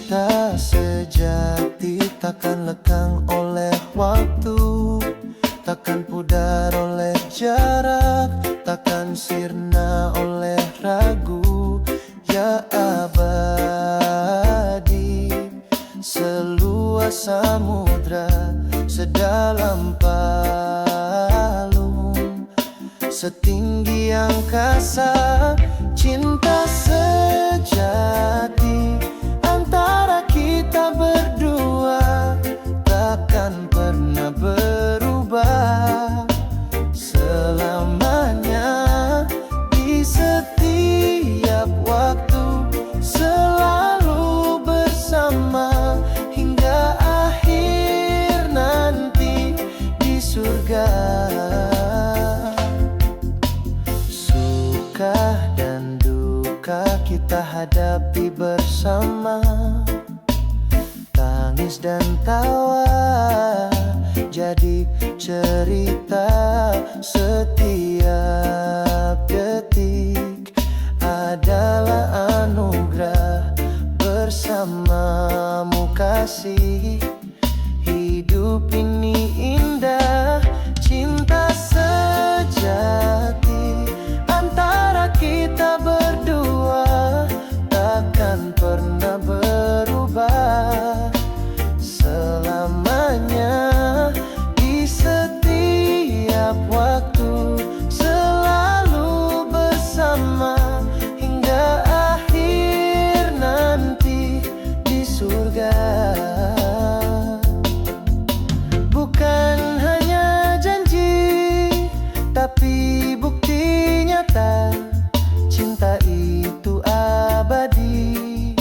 Cinta sejati takkan lekang oleh waktu, takkan pudar oleh jarak, takkan sirna oleh ragu. Ya abadi, seluas samudra, sedalam palung, setinggi angkasa. Cinta sejati antara kita berdua takkan pernah berubah selamanya. Di setiap waktu selalu bersama hingga akhir nanti di surga. Suka dan duka kita hadapi bersama, tangis dan tawa jadi cerita. Setiap detik adalah anugerah, bersamamu kasih. Hidup ini indah, cinta sejati antara kita berdua takkan pernah berubah selamanya. Di setiap waktu selalu bersama hingga akhir nanti di surga. Bukan hanya janji, tapi bukti nyata. Cinta itu abadi,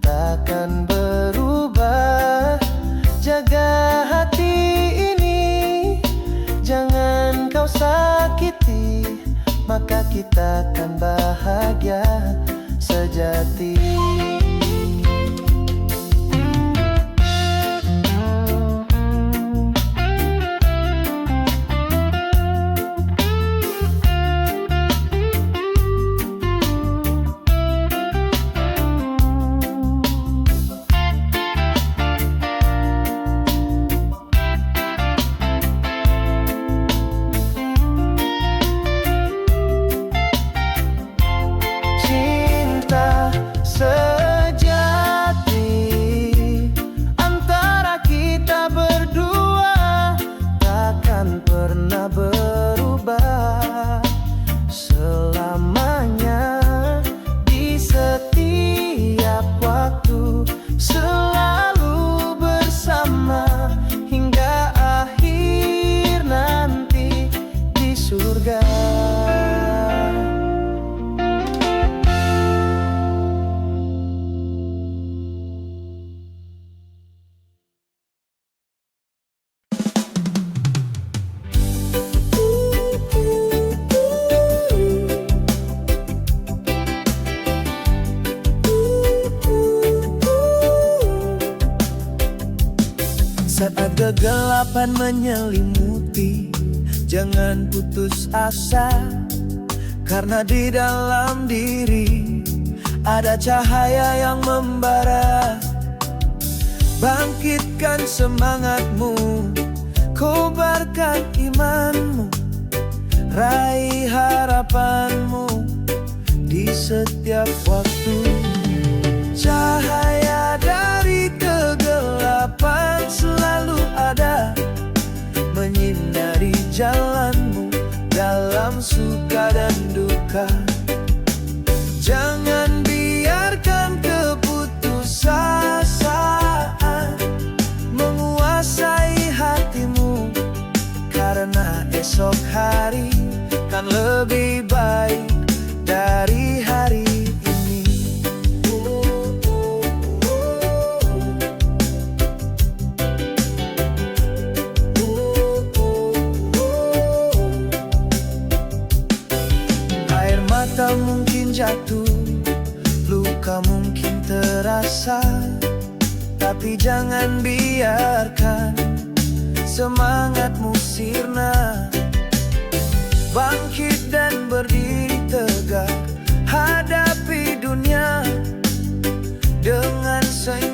takkan berubah. Jaga hati ini, jangan kau sakiti, maka kita akan bahagia sejati. Saat kegelapan menyelimuti, jangan putus asa, karena di dalam diri ada cahaya yang membara. Bangkitkan semangatmu, kobarkan imanmu, raih harapanmu di setiap waktu. Cahaya dari kegelapan selalu ada, menyinari jalanmu dalam suka dan duka. Jangan biarkan keputusasaan menguasai hatimu, karena esok hari kan lebih baik dari hari ini. Air mata mungkin jatuh, luka mungkin terasa, tapi jangan biarkan semangatmu sirna. Bangkit dan berdiri tegak, hadapi dunia dengan senyum.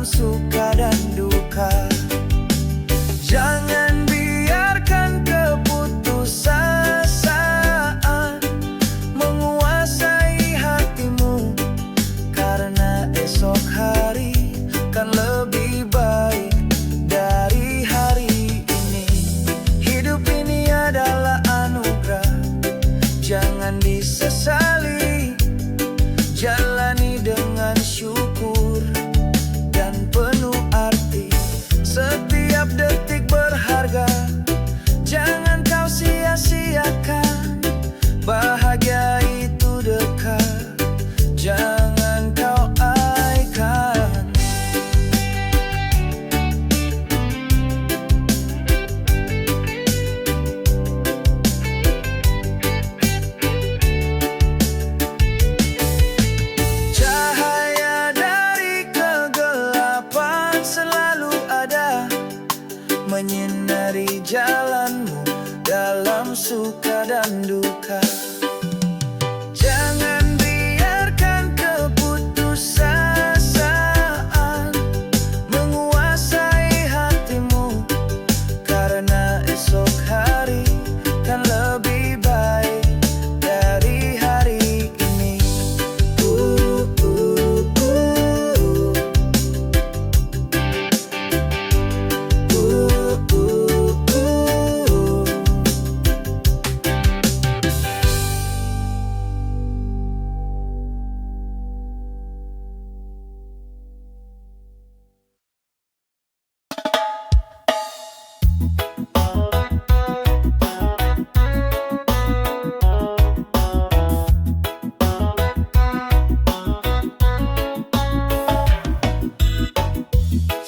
suka dan duka. Jangan biarkan keputusasaan menguasai hatimu, karena esok hari kan lebih baik dari hari ini. Hidup ini adalah anugerah, jangan disesali. Jalani dengan syukur dan penuh arti. Setiap detik berharga, jangan kau sia-siakan. Bahagia itu dekat, jangan kau abaikan. Cahaya dari kegelapan selalu ada, menyinari jalanmu dalam suka dan duka. Jangan biarkan keputusasaan menguasai hatimu, karena esok hari kan lebih baik dari hari ini.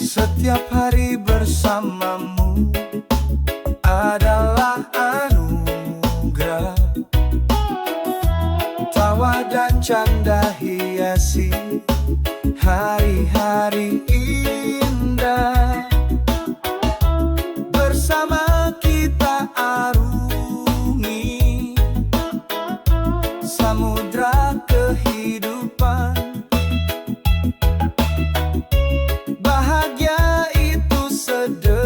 Setiap hari bersamamu adalah anugerah. Tawa dan canda hiasi hari-hari indah. Bersama kita arungi samudra kehidupan. Bahagia itu sederhana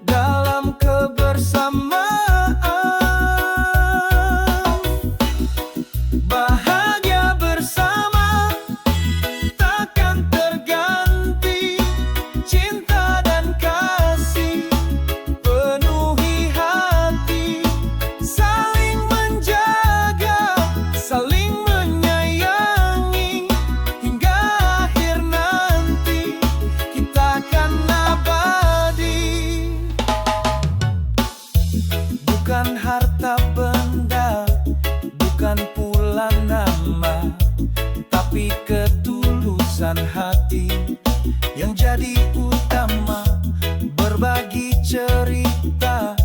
dalam kebersamaan. Bahagia bersama takkan terganti. Cinta dan kasih penuhi hati, saling menjaga, saling menyayangi. Hingga akhir nanti kita akan abadi. Bukan harta benda, bukan pula nama, tapi ketulusan hati yang jadi utama. Berbagi cerita,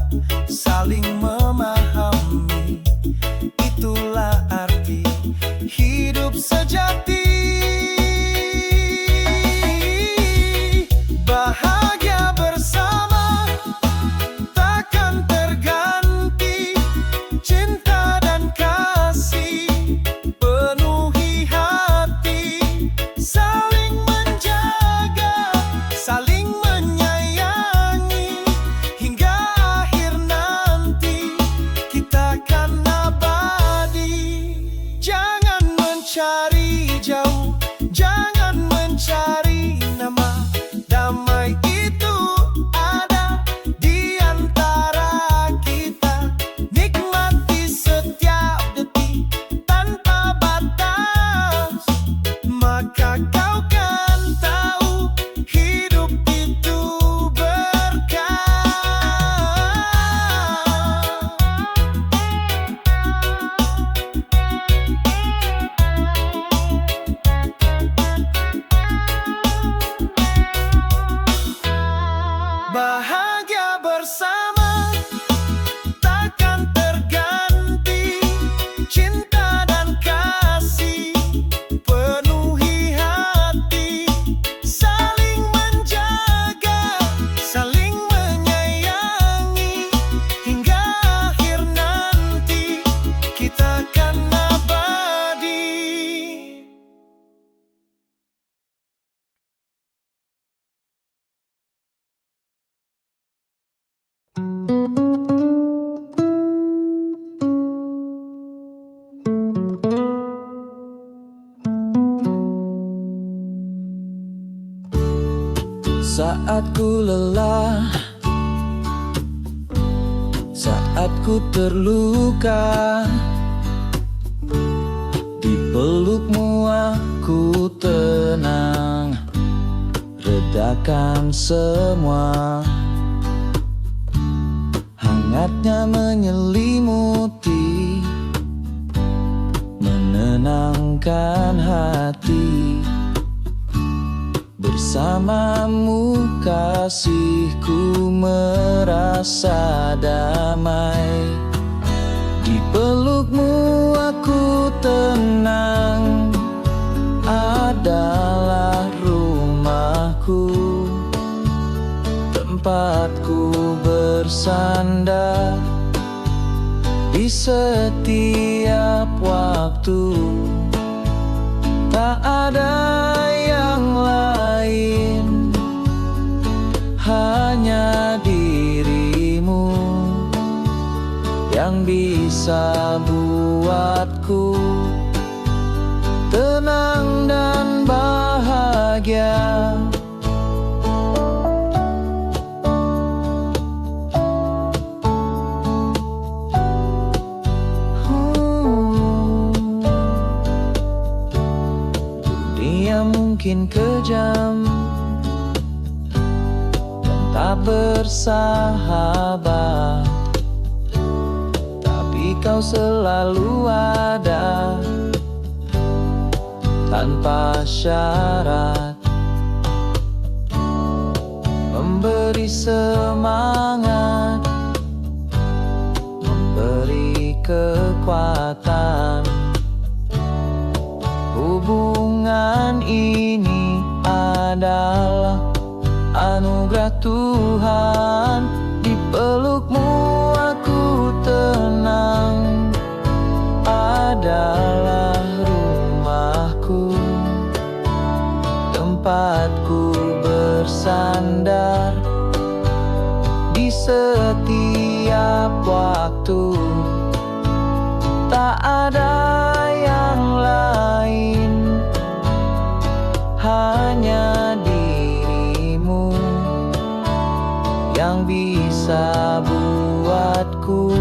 saling memahami, itulah arti hidup sejati. Bahagia bersama takkan terganti. Cinta dan kasih penuhi hati, saling menjaga. Saat ku lelah, saat ku terluka, di pelukmu aku tenang, redakan semua. Hangatnya menyelimuti, menenangkan hati. Bersamamu kasihku merasa damai. Di pelukmu aku tenang, adalah rumahku, tempatku bersandar di setiap waktu. Tak ada yang lain, hanya dirimu yang bisa buatku tenang dan bahagia. Dunia mungkin kejam dan tak bersahabat, tapi kau selalu ada tanpa syarat, memberi semangat, memberi kekuatan. Hubungan ini adalah anugerah Tuhan. Di pelukmu aku tenang, adalah rumahku, tempatku bersandar di setiap waktu. Tak ada yang lain, hanya dirimu yang bisa buatku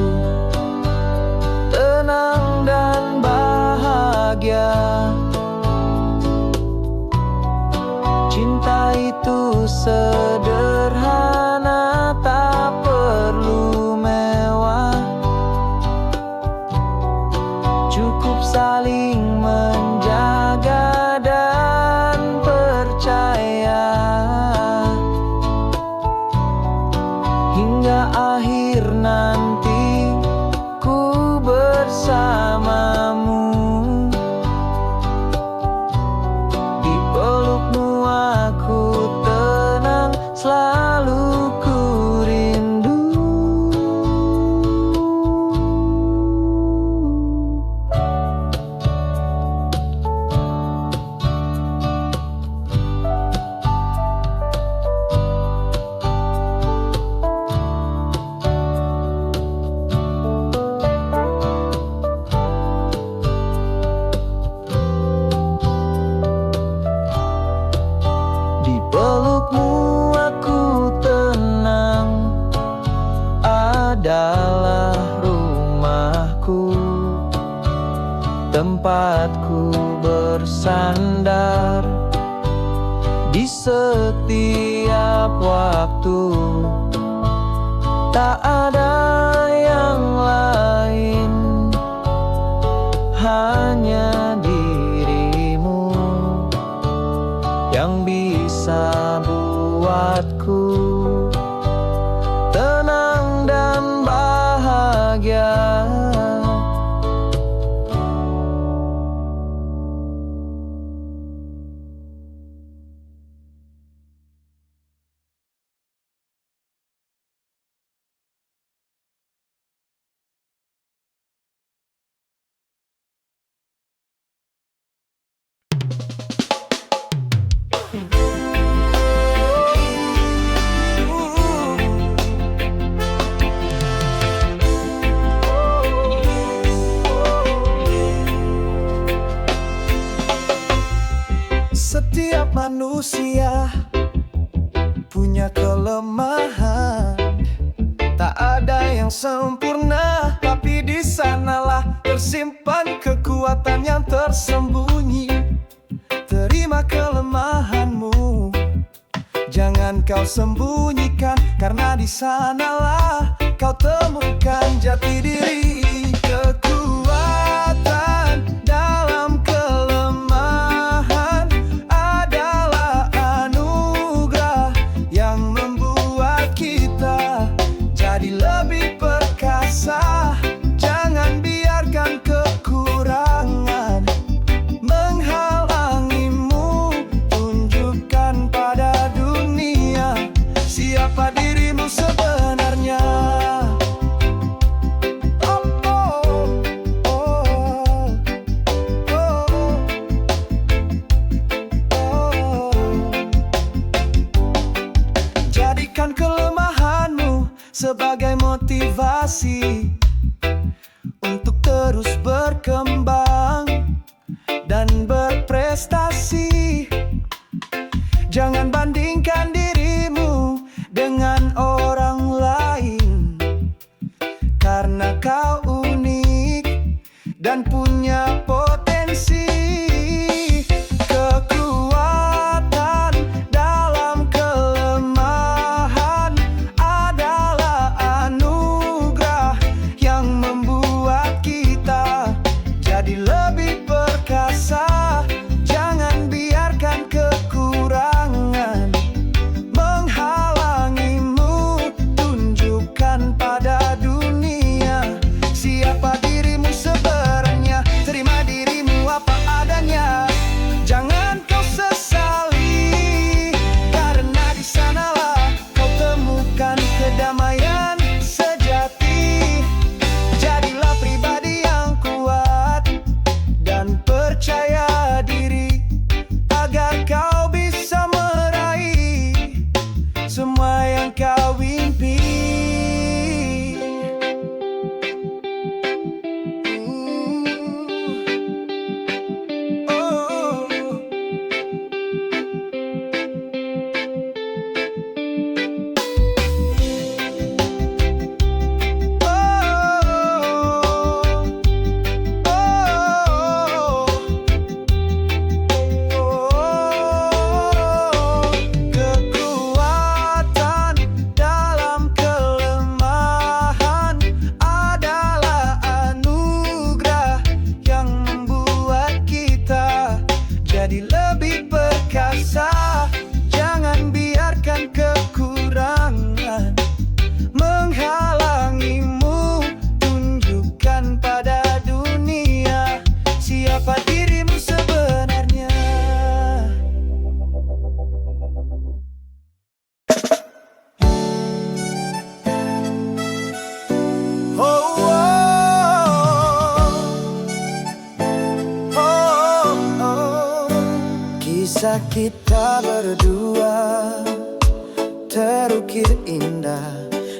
tenang dan bahagia. Cinta itu sederhana, tak perlu mewah, cukup saling menjaga dan percaya. Hingga akhir nanti ku bersamamu. Di pelukmu aku tenang, selalu ku rindu. Di pelukmu aku tenang, adalah rumahku, tempatku bersandar di setiap waktu. Tak ada yang lain, hanya dirimu yang bisa buatku tenang dan bahagia. Setiap manusia punya kelemahan. Tak ada yang sempurna, tapi di sanalah tersimpan kekuatan yang tersembunyi. Terima kelemahanmu, jangan kau sembunyikan, karena di sanalah kau temukan jati diri. Kekuatan dalam kelemahan adalah anugerah yang membuat kita jadi lebih perkasa. Jangan biarkan kekurangan menghalangimu. Tunjukkan pada dunia siapa dirimu sebenarnya. Jadikan kelemahanmu sebagai motivasi untuk terus berkembang dan berprestasi. Jangan bandingkan dirimu dengan orang lain, karena kau unik dan punya potensi. Kekuatan dalam kelemahan adalah anugerah yang membuat kita jadi lebih perkasa. Jangan biarkan kekurangan menghalangimu. Tunjukkan pada dunia siapa dirimu sebenarnya. Terima dirimu apa adanya, jangan kau sesali, karena di sanalah kau temukan kedamaian sejati. Jadilah pribadi yang kuat dan percaya diri, agar kau bisa meraih semua yang kau impi. Kekuatan dalam kelemahan adalah anugerah yang membuat kita jadi lebih perkasa. Jangan biarkan kekurangan menghalangimu. Tunjukkan pada dunia siapa dirimu sebenarnya. Oh, oh, oh, oh. Kisah kita berdua terukir indah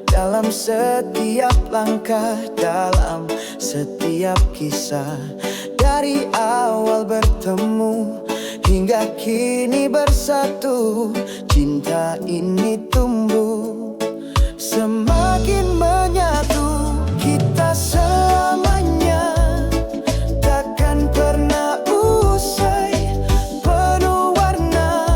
dalam setiap langkah, dalam setiap kisah. Dari awal bertemu hingga kini bersatu, cinta ini tumbuh semakin menyatu. Kita selamanya takkan pernah usai, penuh warna,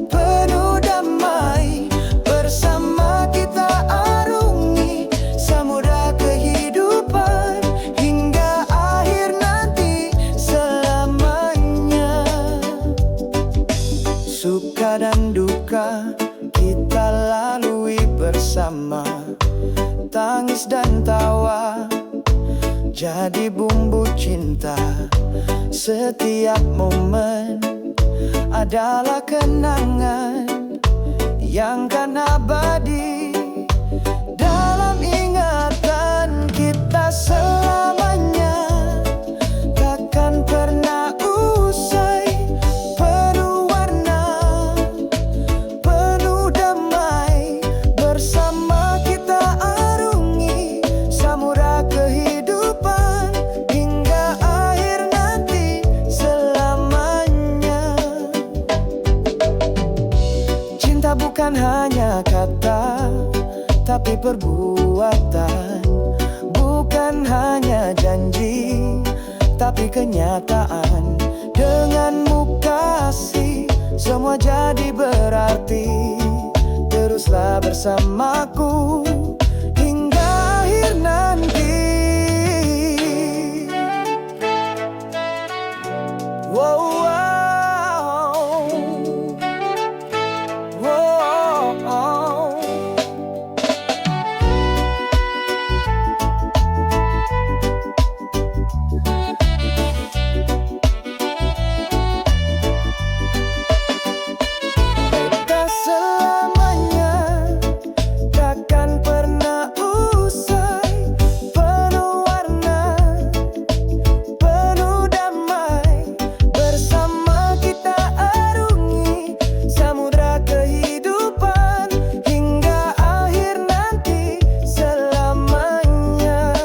penuh damai. Bersama kita arungi samudra kehidupan hingga akhir nanti selamanya. Suka dan duka kita lalui bersama, tangis dan tawa jadi bumbu cinta. Setiap momen adalah kenangan yang kan abadi dalam ingatan kita selamanya. Takkan pernah usai, penuh warna, penuh damai. Bersama kita arungi samudra kehidupan hingga akhir nanti selamanya. Cinta bukan hanya kata, tapi perbuatan. Bukan hanya janji, tapi kenyataan. Denganmu kasih, semua jadi berarti. Teruslah bersamaku hingga akhir nanti. Wow, wow, wow. Kita selamanya takkan pernah usai. Penuh warna, penuh damai. Bersama kita arungi samudra kehidupan hingga akhir nanti selamanya.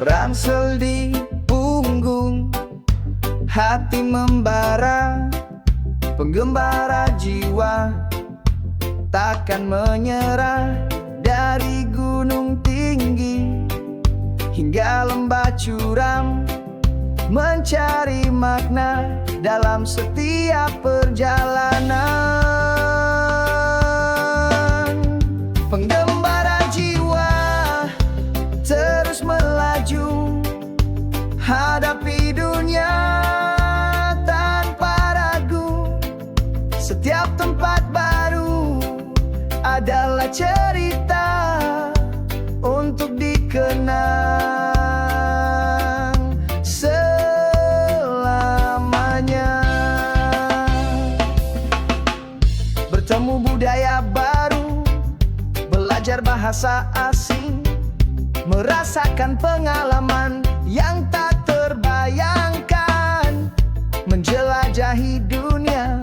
Ransel di punggung, hati membara. Penggembara jiwa takkan menyerah. Dari gunung tinggi hingga lembah curam, mencari makna dalam setiap perjalanan. Penggembara jiwa terus melaju, hadapi dunia tanpa ragu. Setiap tempat baru adalah cerita untuk dikenang selamanya. Bertemu budaya baru, belajar bahasa asing, merasakan pengalaman yang tak terbayangkan. Menjelajahi dunia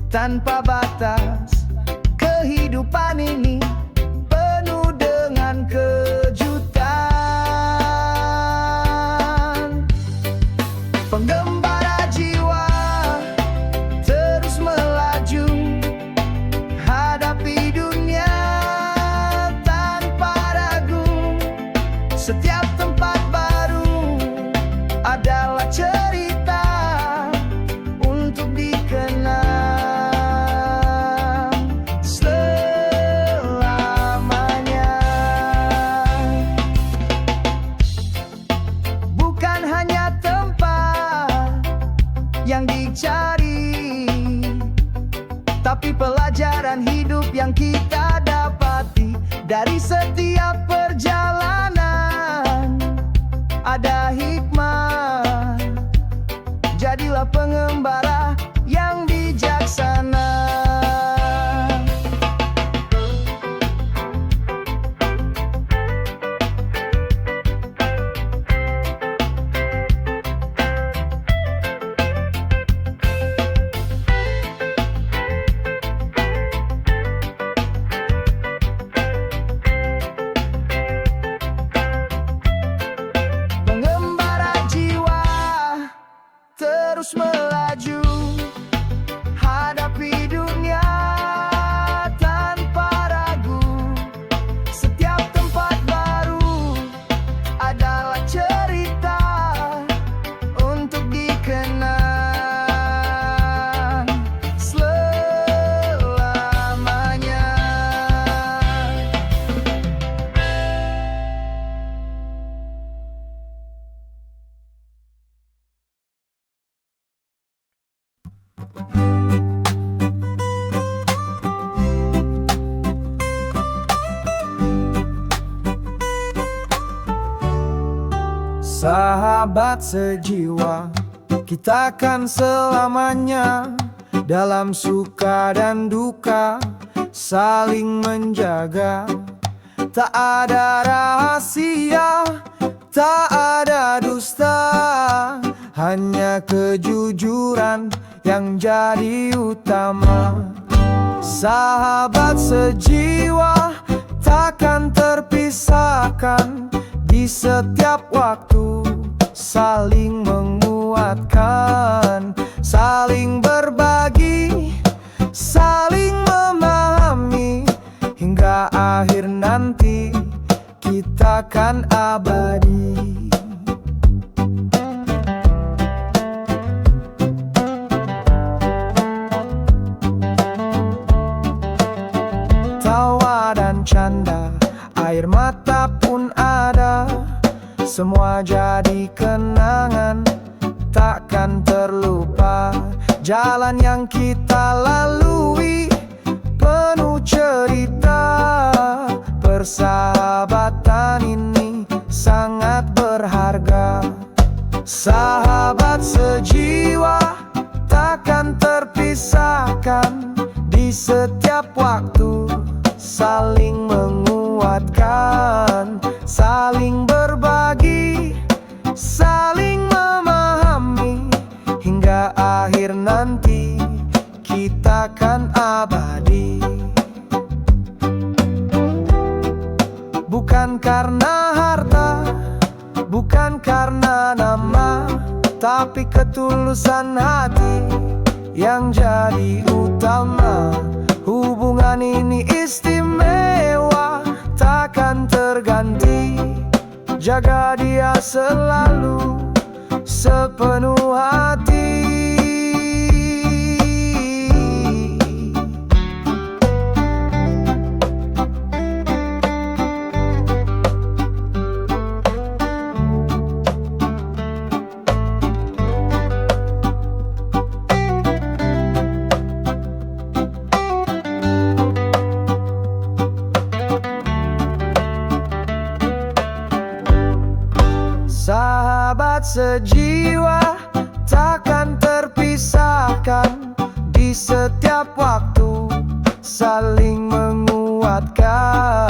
tanpa batas. Kehidupan ini penuh dengan kejutan. Penggembara jiwa terus melaju, hadapi dunia tanpa ragu. Setiap tempat baru adalah cerita untuk dikenang selamanya. Bukan hanya tempat yang dicari, tapi pelajaran hidup yang kita dapati. Dari setiap perjalanan ada hikmah. Jadilah pengembara yang bijaksana. Pengembara jiwa terus melaju, hadapi dunia tanpa ragu. Setiap tempat baru adalah cerita untuk dikenang selamanya. Sahabat sejiwa, kita kan selamanya dalam suka dan duka saling menjaga. Tak ada rahasia, tak ada dusta, hanya kejujuran yang jadi utama. Sahabat sejiwa takkan terpisahkan, di setiap waktu saling menguatkan, saling berbagi, saling memahami, hingga akhir nanti kita kan abadi. Tawa dan canda, air mata pun ada, semua jadi kenangan, takkan terlupa. Jalan yang kita lalui penuh cerita, persahabatan ini sangat berharga. Sahabat sejiwa takkan terpisahkan, di setiap waktu saling menguatkan, saling berbagi, saling memahami, hingga akhir nanti kita kan abadi. Bukan karena harta, bukan karena nama, tapi ketulusan hati yang jadi utama. Hubungan ini istimewa, takkan terganti. Jaga dia selalu sepenuh hati. Sahabat sejiwa takkan terpisahkan, di setiap waktu saling menguatkan.